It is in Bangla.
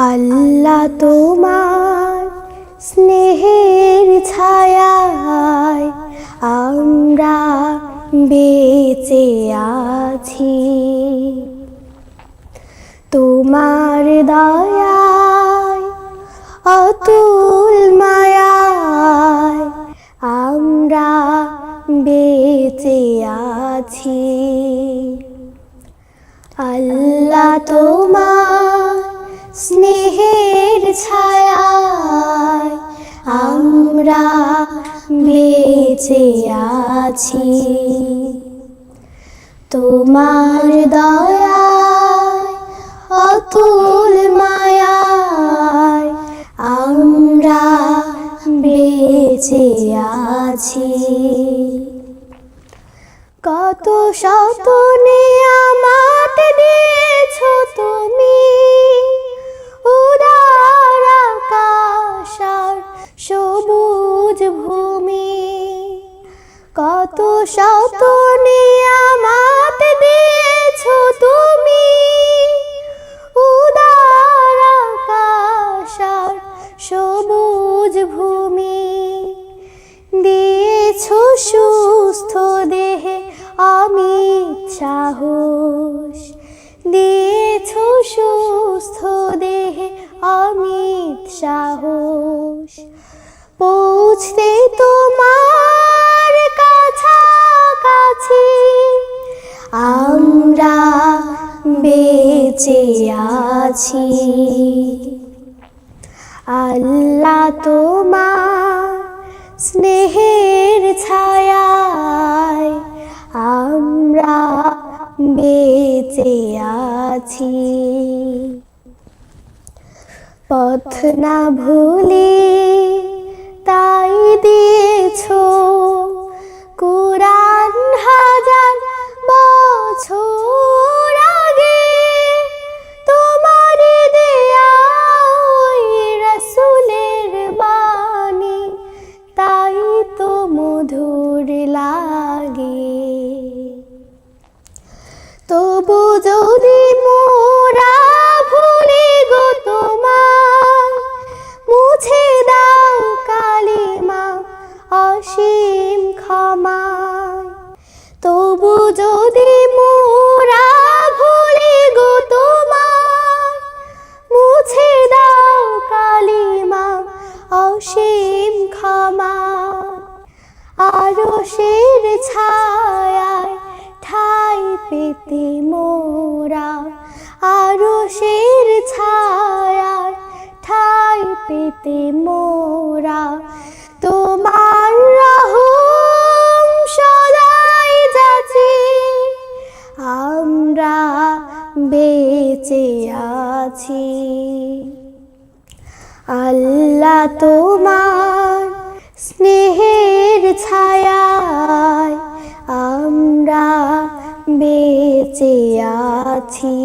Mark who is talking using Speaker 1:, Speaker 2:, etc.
Speaker 1: আল্লাহ তোমার স্নেহের ছায়ায় আমরা বেঁচে আছি। তোমার দয়ায় অতুল মায়ায় আমরা বেঁচে আছি। আল্লাহ তোমার স্নেহের ছায়ায় আমরা বেঁচে আছি। তোমার দয়ায় অতুল মায়ায় আমরা বেঁচে আছি। কত শত নিয়ামত দিয়েছো তুমি, উদার আকাশ আর সবুজ ভূমি। কত শত নিয়ামত দিয়েছো তুমি, উদার আকাশ আর সবুজ ভূমি। দিয়েছো সুস্থ দেহে অমিত সাহস, দিয়েছো সুস্থ দেহে অমিত সাহস। পৌঁছতে তোমার কাছাকাছি আমরা বেঁচে আছি। আল্লাহ তোমার স্নেহের ছায়ায় আমরা বেঁচে আছি। পথ না ভুলি তাই দিয়েছো কুরআন হাজার বছর আগে। তোমারই দেয়া ওই রাসূলের বাণী তাই তো মধুর লাগে। তবু যদি মোরা ভুলি গো তোমার, মুছে দাও কালিমা অসীম ক্ষমায়। তবু যদি মোরা ভুলি গো তোমার, মুছে দাও কালিমা অসীম ক্ষমায়। আরশের ছায়ায় ঠাই পেতে মোরা, আরশের ছায়ায় ঠাই পেতে মোরা। তোমার রহম সদাই যাচি আমরা বেঁচে আছি। আল্লাহ তোমার স্নেহের ছায়ায় আমরা বেঁচে আছি।